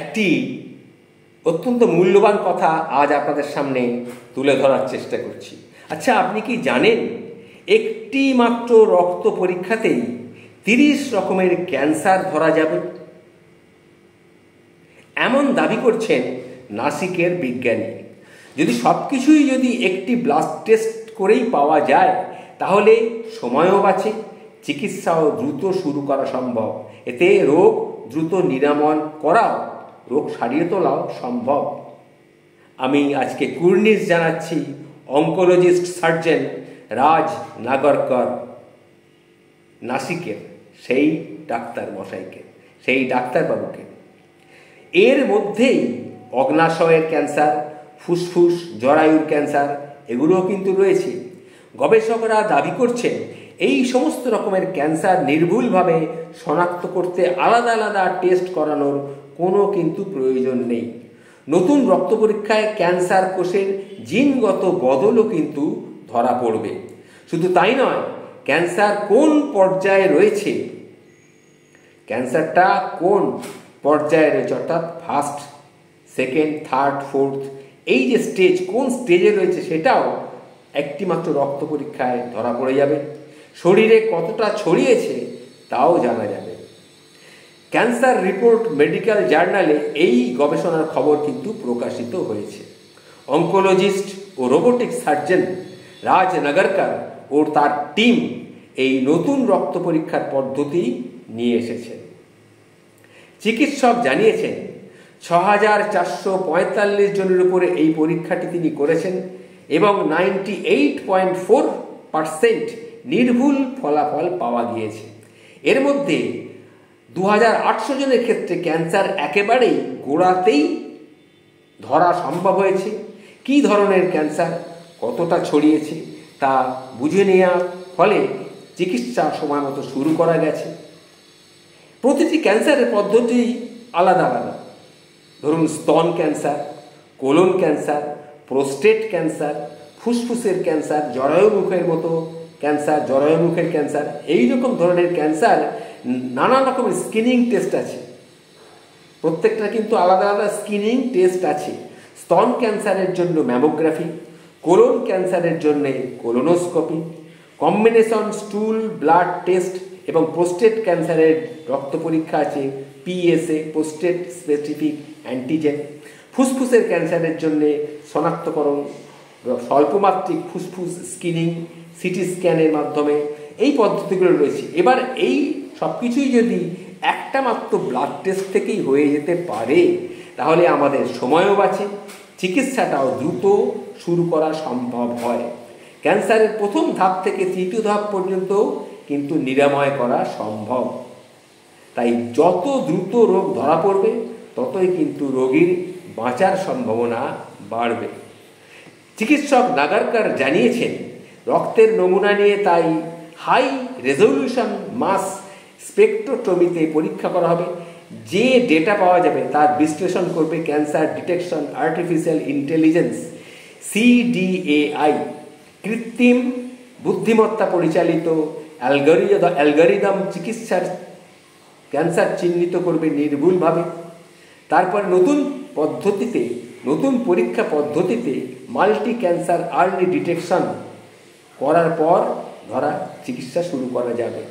একটি অত্যন্ত মূল্যবান কথা আজ আপনাদের সামনে তুলে ধরার চেষ্টা করছি। আচ্ছা, আপনি কি জানেন একটি মাত্র রক্ত পরীক্ষাতেই 30 রকমের ক্যান্সার ধরা যাবে? এমন দাবি করছেন নাসিকের বিজ্ঞানী। সব কিছুই একটি ব্লাড টেস্ট করেই পাওয়া যায়, তাহলে সময়ও বাঁচে, চিকিৎসাও দ্রুত শুরু করা সম্ভব। এতে রোগ দ্রুত নিরাময় করাও, রোগ সারিয়ে তোলাও সম্ভব। আমি আজকে কুর্নিশ জানাচ্ছি অঙ্কোলজিস্ট সার্জন রাজ নাগরকর, নাসিকের সেই ডাক্তার মশাইকে, সেই ডাক্তারবাবুকে। এর মধ্যেই অগ্নাশয়ের ক্যান্সার, ফুসফুস, জরায়ুর ক্যান্সার এগুলোও কিন্তু রয়েছে। গবেষকরা দাবি করছেন এই সমস্ত রকমের ক্যান্সার নির্ভুলভাবে শনাক্ত করতে আলাদা আলাদা টেস্ট করানোর কোনো কিন্তু প্রয়োজন নেই। নতুন রক্ত পরীক্ষায় ক্যান্সার কোষের জিনগত বদলও কিন্তু ধরা পড়বে। শুধু তাই নয়, ক্যান্সার কোন পর্যায়ে রয়েছে, ক্যান্সারটা কোন পর্যায়ে রয়েছে, অর্থাৎ ফার্স্ট, সেকেন্ড, থার্ড, ফোর্থ, এই যে স্টেজ, কোন স্টেজে রয়েছে সেটাও একটি মাত্র রক্ত পরীক্ষায় ধরা পড়ে যাবে। শরীরে কতটা ছড়িয়েছে তাও জানা যাবে। ক্যান্সার রিপোর্ট মেডিকেল জার্নালে এই গবেষণার খবর কিন্তু প্রকাশিত হয়েছে। অঙ্কোলজিস্ট ও রোবোটিক সার্জন রাজ নাগরকর ও তার টিম এই নতুন রক্ত পরীক্ষার পদ্ধতি নিয়ে এসেছেন। চিকিৎসক জানিয়েছেন 6445 জনের উপরে এই পরীক্ষাটি তিনি করেছেন এবং 98.4% নির্ভুল ফলাফল পাওয়া গিয়েছে। এর মধ্যে 2800 জনের ক্ষেত্রে ক্যান্সার একেবারেই গোড়াতেই ধরা সম্ভব হয়েছে। কী ধরনের ক্যান্সার, কতটা ছড়িয়েছে তা বুঝে নেওয়ার ফলে চিকিৎসা সময় মতো শুরু করা গেছে। প্রতিটি ক্যান্সারের পদ্ধতি আলাদা আলাদা। ধরুন, স্তন cancer, colon cancer, prostate cancer, ফুসফুসের ক্যান্সার, জরায়ুমুখের মতো ক্যান্সার, জরায়ুমুখের ক্যান্সার, এই রকম ধরনের ক্যান্সার নানা রকমের স্ক্রিনিং টেস্ট আছে। প্রত্যেকটা কিন্তু আলাদা আলাদা স্ক্রিনিং টেস্ট আছে। স্তন ক্যান্সারের জন্য ম্যামোগ্রাফি, কোলন ক্যান্সারের জন্য কোলোনোস্কোপি, কম্বিনেশন স্টুল ব্লাড টেস্ট এবং প্রোস্টেট ক্যান্সারের রক্ত পরীক্ষা আছে পিএসএ, প্রোস্টেট স্পেসিফিক অ্যান্টিজেন। ফুসফুসের ক্যান্সারের জন্য শনাক্তকরণ স্বল্পমাত্রিক ফুসফুস স্ক্রিনিং সিটি স্ক্যানের মাধ্যমে, এই পদ্ধতিগুলো রয়েছে। এবার এই সব কিছুই যদি একটা মাত্র ব্লাড টেস্ট থেকেই হয়ে যেতে পারে, তাহলে আমাদের সময়ও বাঁচে, চিকিৎসাটাও দ্রুত শুরু করা সম্ভব হয়। ক্যান্সারের প্রথম ধাপ থেকে তৃতীয় ধাপ পর্যন্ত কিন্তু নিরাময় করা সম্ভব। তাই যত দ্রুত রোগ ধরা পড়বে ততই কিন্তু রোগীর বাঁচার সম্ভাবনা বাড়বে। চিকিৎসক নাগরকর জানিয়েছেন রক্তের নমুনা নিয়ে তাই হাই রেজলিউশন মাস স্পেকট্রোটমিতে পরীক্ষা করা হবে। যে ডেটা পাওয়া যাবে তার বিশ্লেষণ করবে cancer detection artificial intelligence CDAI, কৃত্রিম বুদ্ধিমত্তা পরিচালিত অ্যালগরিদম চিকিৎসার ক্যান্সার চিহ্নিত করবে নির্ভুলভাবে। তারপর নতুন পরীক্ষা পদ্ধতিতে মাল্টি ক্যান্সার আর্লি ডিটেকশন করার পর চিকিৎসা শুরু করা যাবে।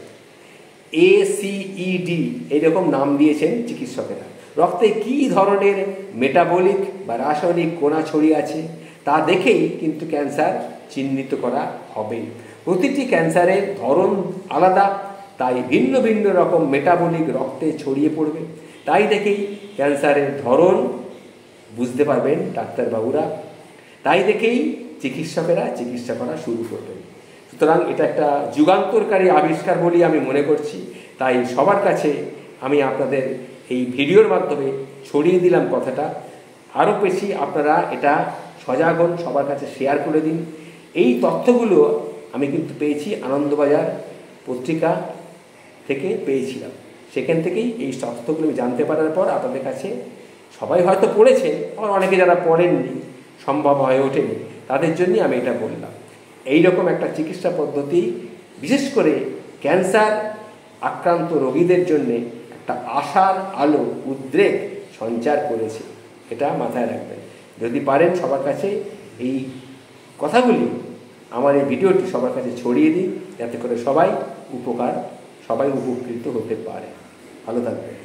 ACED এইরকম নাম দিয়েছেন চিকিৎসকেরা। রক্তে কী ধরনের মেটাবলিক বা রাসায়নিক কণা ছড়িয়ে আছে তা দেখেই কিন্তু ক্যান্সার চিহ্নিত করা হবে। প্রতিটি ক্যান্সারের ধরন আলাদা, তাই ভিন্ন ভিন্ন রকম মেটাবলিক রক্তে ছড়িয়ে পড়বে। তাই দেখেই ক্যান্সারের ধরন বুঝতে পারবেন ডাক্তারবাবুরা, তাই দেখেই চিকিৎসকেরা চিকিৎসা করা শুরু করবেন। সুতরাং এটা একটা যুগান্তরকারী আবিষ্কার বলে আমি মনে করছি। তাই সবার কাছে আমি আপনাদের এই ভিডিওর মাধ্যমে ছড়িয়ে দিলাম কথাটা। আরও বেশি আপনারা এটা সজাগ হন, সবার কাছে শেয়ার করে দিন। এই তথ্যগুলো আমি কিন্তু পেয়েছি আনন্দবাজার পত্রিকা থেকে পেয়েছিলাম। সেখান থেকেই এই তথ্যগুলো আমি জানতে পারার পর আপনাদের কাছে, সবাই হয়তো পড়েছেন, আবার অনেকে যারা পড়েননি, সম্ভব হয়ে ওঠেনি, তাদের জন্যই আমি এটা বললাম। এই রকম একটা চিকিৎসা পদ্ধতি বিশেষ করে ক্যান্সার আক্রান্ত রোগীদের জন্যে একটা আশার আলো, উদ্রেক সঞ্চার করেছে। এটা মাথায় রাখবেন। যদি পারেন সবার কাছে এই কথাগুলি, আমার এই ভিডিওটি সবার কাছে ছড়িয়ে দিন, যাতে করে সবাই উপকৃত হতে পারে। ভালো থাকবেন।